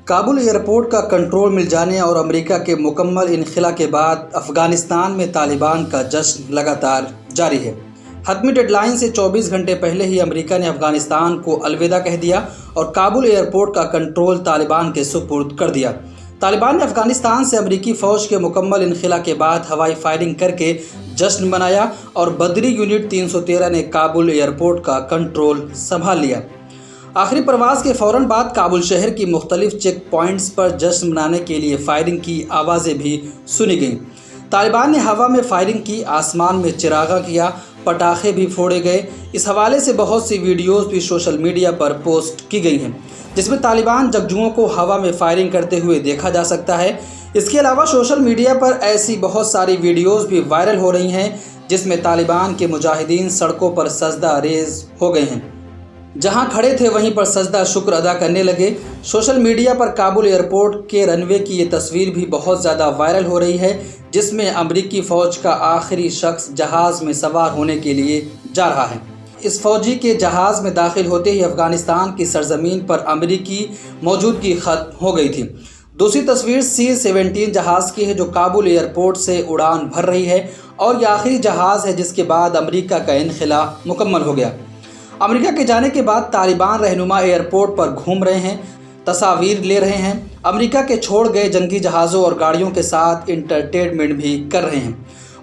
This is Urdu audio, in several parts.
کابل ایئرپورٹ کا کنٹرول مل جانے اور امریکہ کے مکمل انخلا کے بعد افغانستان میں طالبان کا جشن لگاتار جاری ہے۔ حتمی ڈیڈ لائن سے 24 گھنٹے پہلے ہی امریکہ نے افغانستان کو الوداع کہہ دیا اور کابل ایئرپورٹ کا کنٹرول طالبان کے سپرد کر دیا۔ طالبان نے افغانستان سے امریکی فوج کے مکمل انخلا کے بعد ہوائی فائرنگ کر کے جشن منایا اور بدری یونٹ 313 نے کابل ایئرپورٹ کا کنٹرول سنبھال لیا۔ آخری پرواز کے فوراً بعد کابل شہر کی مختلف چیک پوائنٹس پر جشن منانے کے لیے فائرنگ کی آوازیں بھی سنی گئیں۔ طالبان نے ہوا میں فائرنگ کی، آسمان میں چراغاں کیا، پٹاخے بھی پھوڑے گئے۔ اس حوالے سے بہت سی ویڈیوز بھی سوشل میڈیا پر پوسٹ کی گئی ہیں جس میں طالبان جنگجوؤں کو ہوا میں فائرنگ کرتے ہوئے دیکھا جا سکتا ہے۔ اس کے علاوہ سوشل میڈیا پر ایسی بہت ساری ویڈیوز بھی وائرل ہو رہی ہیں جس میں طالبان کے مجاہدین سڑکوں پر سجدہ ریز ہو گئے ہیں، جہاں کھڑے تھے وہیں پر سجدہ شکر ادا کرنے لگے۔ سوشل میڈیا پر کابل ایئرپورٹ کے رن وے کی یہ تصویر بھی بہت زیادہ وائرل ہو رہی ہے جس میں امریکی فوج کا آخری شخص جہاز میں سوار ہونے کے لیے جا رہا ہے۔ اس فوجی کے جہاز میں داخل ہوتے ہی افغانستان کی سرزمین پر امریکی موجودگی ختم ہو گئی تھی۔ دوسری تصویر C-17 جہاز کی ہے جو کابل ایئرپورٹ سے اڑان بھر رہی ہے اور یہ آخری جہاز ہے جس کے بعد امریکہ کا انخلا مکمل ہو گیا۔ امریکہ کے جانے کے بعد طالبان رہنما ایئرپورٹ پر گھوم رہے ہیں، تصاویر لے رہے ہیں، امریکہ کے چھوڑ گئے جنگی جہازوں اور گاڑیوں کے ساتھ انٹرٹینمنٹ بھی کر رہے ہیں۔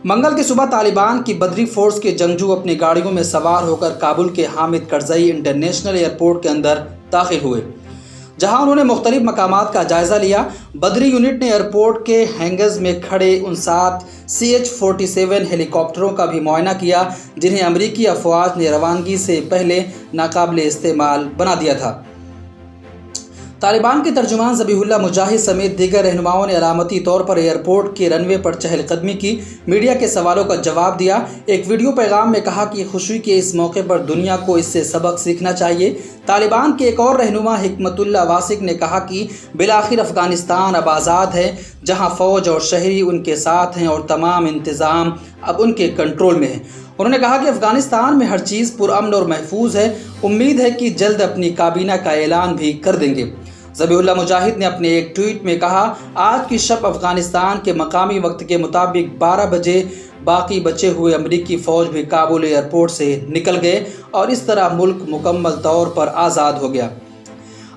منگل کی صبح طالبان کی بدری فورس کے جنگجو اپنی گاڑیوں میں سوار ہو کر کابل کے حامد کرزئی انٹرنیشنل ایئرپورٹ کے اندر داخل ہوئے، جہاں انہوں نے مختلف مقامات کا جائزہ لیا۔ بدری یونٹ نے ایئرپورٹ کے ہینگرز میں کھڑے 59 CH-47 ہیلی کاپٹروں کا بھی معائنہ کیا جنہیں امریکی افواج نے روانگی سے پہلے ناقابل استعمال بنا دیا تھا۔ طالبان کے ترجمان ذبیح اللہ مجاہد سمیت دیگر رہنماؤں نے علامتی طور پر ایئرپورٹ کے رن وے پر چہل قدمی کی، میڈیا کے سوالوں کا جواب دیا۔ ایک ویڈیو پیغام میں کہا کہ خوشی کے اس موقع پر دنیا کو اس سے سبق سیکھنا چاہیے۔ طالبان کے ایک اور رہنما حکمت اللہ واسق نے کہا کہ بالآخر افغانستان اب آزاد ہے، جہاں فوج اور شہری ان کے ساتھ ہیں اور تمام انتظام اب ان کے کنٹرول میں ہے۔ انہوں نے کہا کہ افغانستان میں ہر چیز پرامن اور محفوظ ہے، امید ہے کہ جلد اپنی کابینہ کا اعلان بھی کر دیں گے۔ ذبیح اللہ مجاہد نے اپنے ایک ٹویٹ میں کہا، آج کی شب افغانستان کے مقامی وقت کے مطابق 12 بجے باقی بچے ہوئے امریکی فوج بھی کابل ایئرپورٹ سے نکل گئے اور اس طرح ملک مکمل طور پر آزاد ہو گیا۔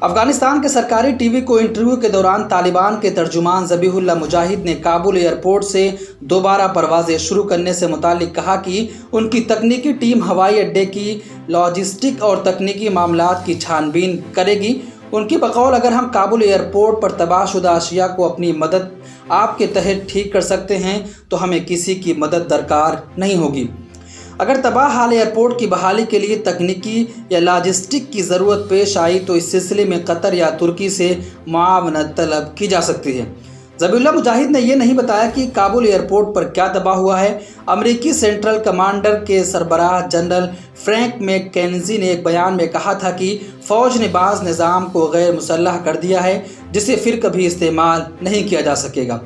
افغانستان کے سرکاری ٹی وی کو انٹرویو کے دوران طالبان کے ترجمان ذبیح اللہ مجاہد نے کابل ایئرپورٹ سے دوبارہ پروازیں شروع کرنے سے متعلق کہا کہ ان کی تکنیکی ٹیم ہوائی اڈے کی لاجسٹک اور تکنیکی معاملات کی چھان بین کرے گی۔ ان کی بقول، اگر ہم کابل ایئرپورٹ پر تباہ شدہ اشیاء کو اپنی مدد آپ کے تحت ٹھیک کر سکتے ہیں تو ہمیں کسی کی مدد درکار نہیں ہوگی۔ اگر تباہ حال ایئرپورٹ کی بحالی کے لیے تکنیکی یا لاجسٹک کی ضرورت پیش آئی تو اس سلسلے میں قطر یا ترکی سے معاونت طلب کی جا سکتی ہے۔ ذبیح اللہ مجاہد نے یہ نہیں بتایا کہ کابل ایئرپورٹ پر کیا تباہ ہوا ہے۔ امریکی سینٹرل کمانڈر کے سربراہ جنرل فرینک میک کینزی نے ایک بیان میں کہا تھا کہ فوج نے بعض نظام کو غیر مسلح کر دیا ہے جسے پھر کبھی استعمال نہیں کیا جا سکے گا۔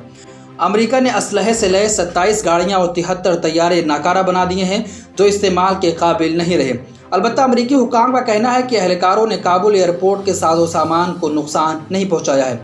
امریکہ نے اسلحے سے لیس 27 گاڑیاں اور 73 طیارے ناکارہ بنا دیے ہیں جو استعمال کے قابل نہیں رہے۔ البتہ امریکی حکام کا کہنا ہے کہ اہلکاروں نے کابل ایئرپورٹ کے ساز و سامان کو نقصان نہیں پہنچایا ہے،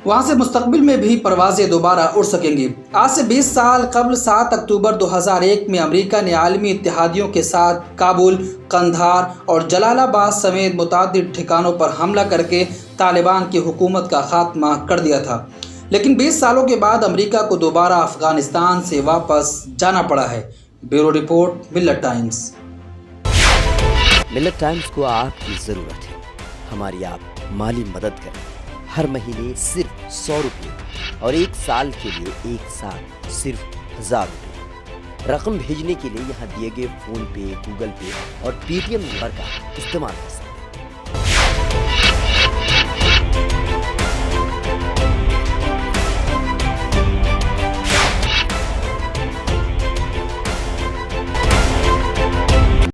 وہاں سے مستقبل میں بھی پروازیں دوبارہ اڑ سکیں گی۔ آج سے 20 سال قبل 7 اکتوبر 2001 میں امریکہ نے عالمی اتحادیوں کے ساتھ کابل، قندھار اور جلال آباد سمیت متعدد ٹھکانوں پر حملہ کر کے طالبان کی حکومت کا خاتمہ کر دیا تھا، لیکن 20 سالوں کے بعد امریکہ کو دوبارہ افغانستان سے واپس جانا پڑا ہے۔ بیورو رپورٹ، ملت ٹائمز۔ ملت ٹائمز کو آپ کی ضرورت ہے، ہماری آپ مالی مدد کریں۔ ہر مہینے صرف 100 روپے اور 1 سال کے لیے 1 سال صرف 1000 روپے۔ رقم بھیجنے کے لیے یہاں دیے گئے فون پے، گوگل پے اور پے ٹی ایم نمبر کا استعمال کر سکتے ہیں۔